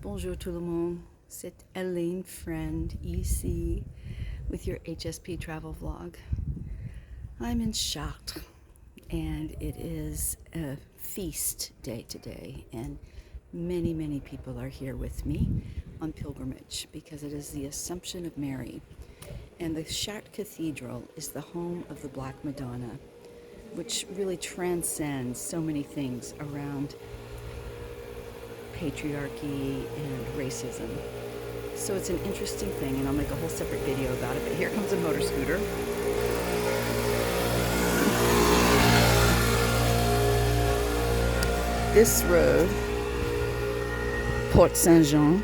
Bonjour tout le monde, c'est Alane, Freund, ici, with your HSP Travel vlog. I'm in Chartres, and it is a feast day today, and many people are here with me on pilgrimage because it is the Assumption of Mary. And the Chartres Cathedral is the home of the Black Madonna, which really transcends so many things around patriarchy and racism. So it's an interesting thing, and I'll make a whole separate video about it. But here comes a motor scooter. This road, Porte Saint-Jean,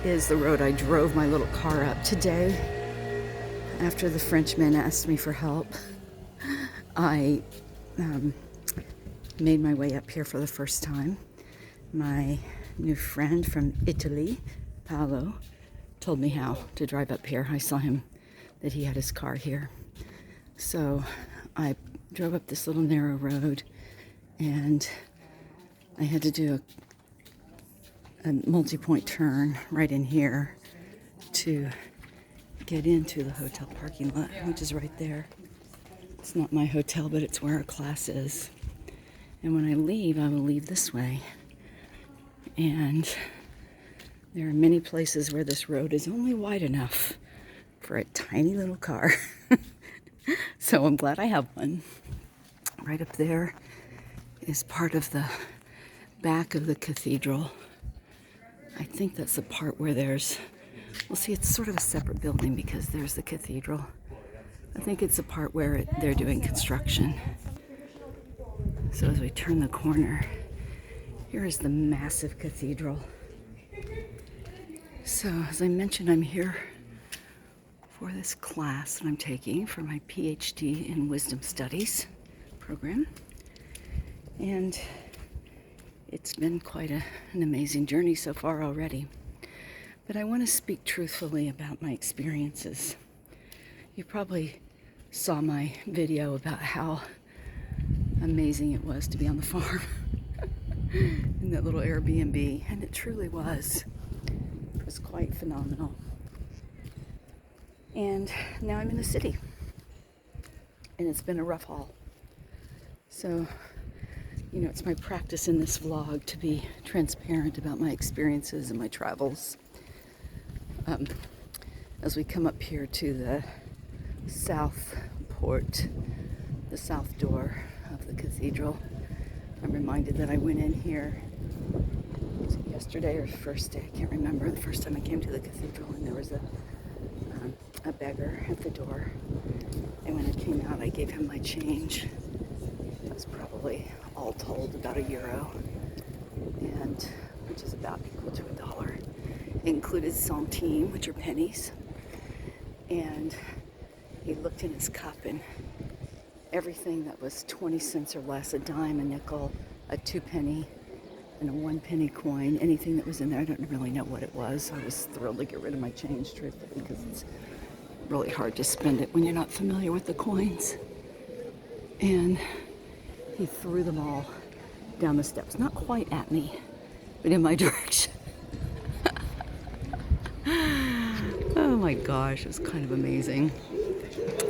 is the road I drove my little car up today. After the Frenchman asked me for help, I made my way up here for the first time. My new friend from Italy, Paolo, told me how to drive up here. I saw him, that he had his car here. So I drove up this little narrow road, and I had to do a multi-point turn right in here to get into the hotel parking lot, which is right there. It's not my hotel, but it's where our class is. And when I leave, I will leave this way. And there are many places where this road is only wide enough for a tiny little car. So I'm glad I have one. Right up there is part of the back of the cathedral. I think that's the part where there's, well, see, it's sort of a separate building because there's the cathedral. I think it's the part where they're doing construction. So as we turn the corner, here is the massive cathedral. So as I mentioned, I'm here for this class that I'm taking for my PhD in Wisdom Studies program. And it's been quite an amazing journey so far already. But I want to speak truthfully about my experiences. You probably saw my video about how amazing it was to be on the farm in that little Airbnb, and it truly was. It was quite phenomenal. And now I'm in the city, and it's been a rough haul. So, you know, it's my practice in this vlog to be transparent about my experiences and my travels. As we come up here to the south port, the south door of the cathedral, I'm reminded that I went in here yesterday or first day, I can't remember, the first time I came to the cathedral, and there was a beggar at the door. And when I came out, I gave him my change. It was probably all told about €1, and which is about equal to $1. It included centimes, which are pennies. And he looked in his cup, and everything that was 20 cents or less, a dime, a nickel, a 2-penny, and a 1-penny coin, anything that was in there, I don't really know what it was. I was thrilled to get rid of my change, truthfully, because it's really hard to spend it when you're not familiar with the coins. And he threw them all down the steps, not quite at me, but in my direction. Oh my gosh, it was kind of amazing.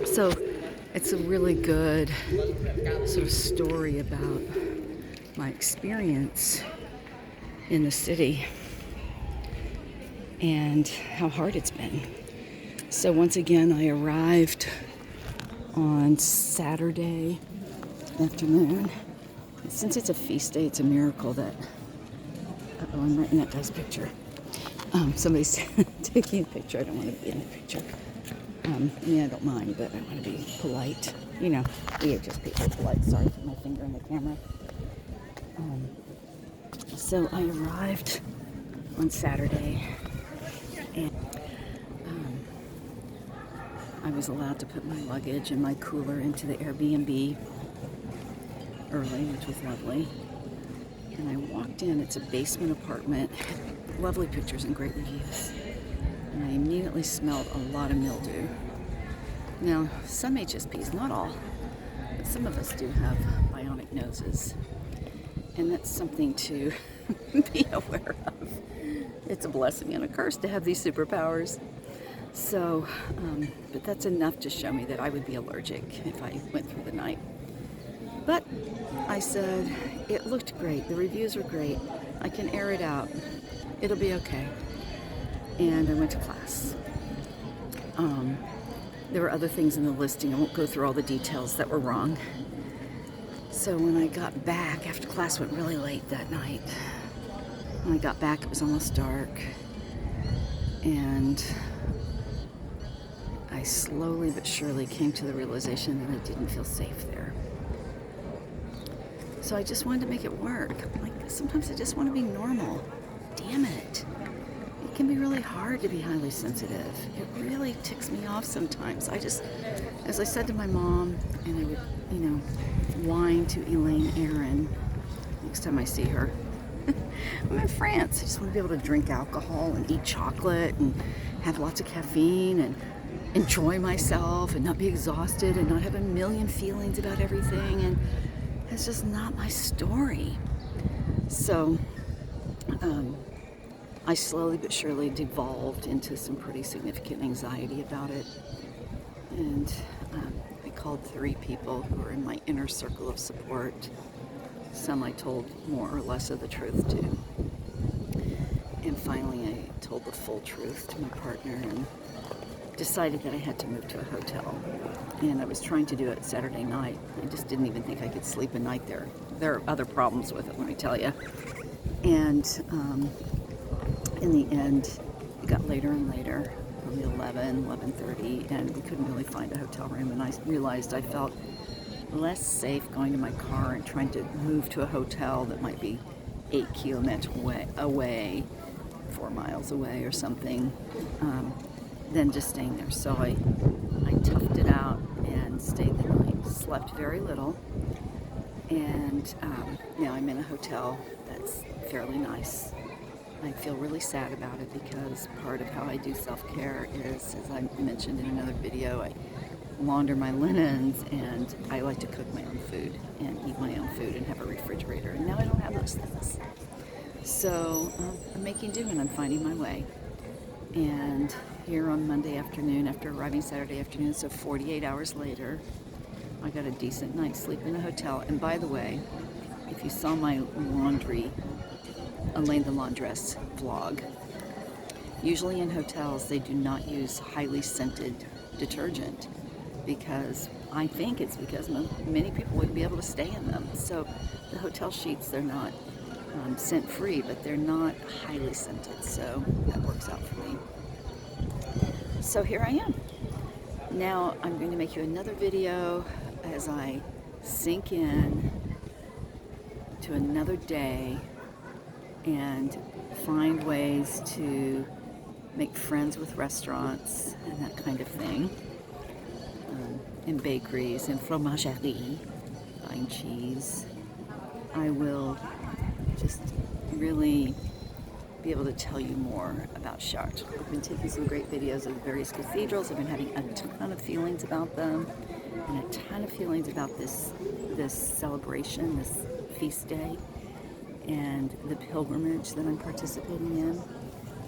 So it's a really good sort of story about my experience in the city and how hard it's been. So once again, I arrived on Saturday afternoon. And since it's a feast day, it's a miracle that, oh, I'm right in that guy's picture. Somebody's taking a picture. I don't want to be in the picture. I mean, I don't mind, but I want to be polite. You know, we are just people polite. Sorry for my finger in the camera. So I arrived on Saturday, and I was allowed to put my luggage and my cooler into the Airbnb early, which was lovely. And I walked in. It's a basement apartment, lovely pictures and great reviews. And I immediately smelled a lot of mildew. Now, some HSPs, not all, but some of us do have bionic noses. And that's something to be aware of. it's a blessing and a curse to have these superpowers. So, but that's enough to show me that I would be allergic if I went through the night. But I said, it looked great. The reviews were great. I can air it out. It'll be okay. And I went to class. There were other things in the listing. I won't go through all the details that were wrong. So when I got back, after class went really late that night, when I got back, it was almost dark. And I slowly but surely came to the realization that I didn't feel safe there. So I just wanted to make it work. Like, sometimes I just want to be normal. Damn it. It can be really hard to be highly sensitive. It really ticks me off sometimes. As I said to my mom, and I would, whine to Alane Aaron next time I see her. I'm in France. I just want to be able to drink alcohol and eat chocolate and have lots of caffeine and enjoy myself and not be exhausted and not have a million feelings about everything. And it's just not my story. So I slowly but surely devolved into some pretty significant anxiety about it. And I called 3 people who were in my inner circle of support. Some I told more or less of the truth to. And finally I told the full truth to my partner and decided that I had to move to a hotel. And I was trying to do it Saturday night. I just didn't even think I could sleep a night there. There are other problems with it, let me tell you. And in the end, it got later and later, probably 11:30, and we couldn't really find a hotel room. And I realized I felt less safe going to my car and trying to move to a hotel that might be 8 kilometers away, 4 miles away or something, than just staying there. So I toughed it out and stayed the night. Slept very little, and now I'm in a hotel that's fairly nice. I feel really sad about it because part of how I do self-care is, as I mentioned in another video, I launder my linens and I like to cook my own food and eat my own food and have a refrigerator. And now I don't have those things. So I'm making do and I'm finding my way. And here on Monday afternoon, after arriving Saturday afternoon, so 48 hours later, I got a decent night's sleep in a hotel. And by the way, if you saw my laundry, Alane the Laundress vlog, usually in hotels they do not use highly scented detergent because I think it's because many people wouldn't be able to stay in them. So the hotel sheets, they're not scent free, but they're not highly scented, so that works out for me. So here I am. Now I'm going to make you another video as I sink in to another day and find ways to make friends with restaurants and that kind of thing, and bakeries and fromagerie, buying cheese. I will just really be able to tell you more about Chartres. I've been taking some great videos of various cathedrals. I've been having a ton of feelings about them and a ton of feelings about this celebration, this feast day, and the pilgrimage that I'm participating in.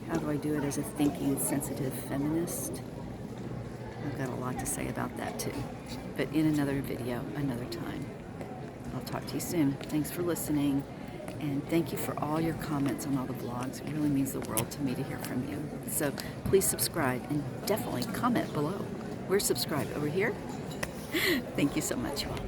How do I do it as a thinking, sensitive feminist? I've got a lot to say about that too, but in another video, another time. I'll talk to you soon. Thanks for listening, and thank you for all your comments on all the vlogs. It really means the world to me to hear from you. So please subscribe and definitely comment below. Where's subscribe? Over here? Thank you so much, you all.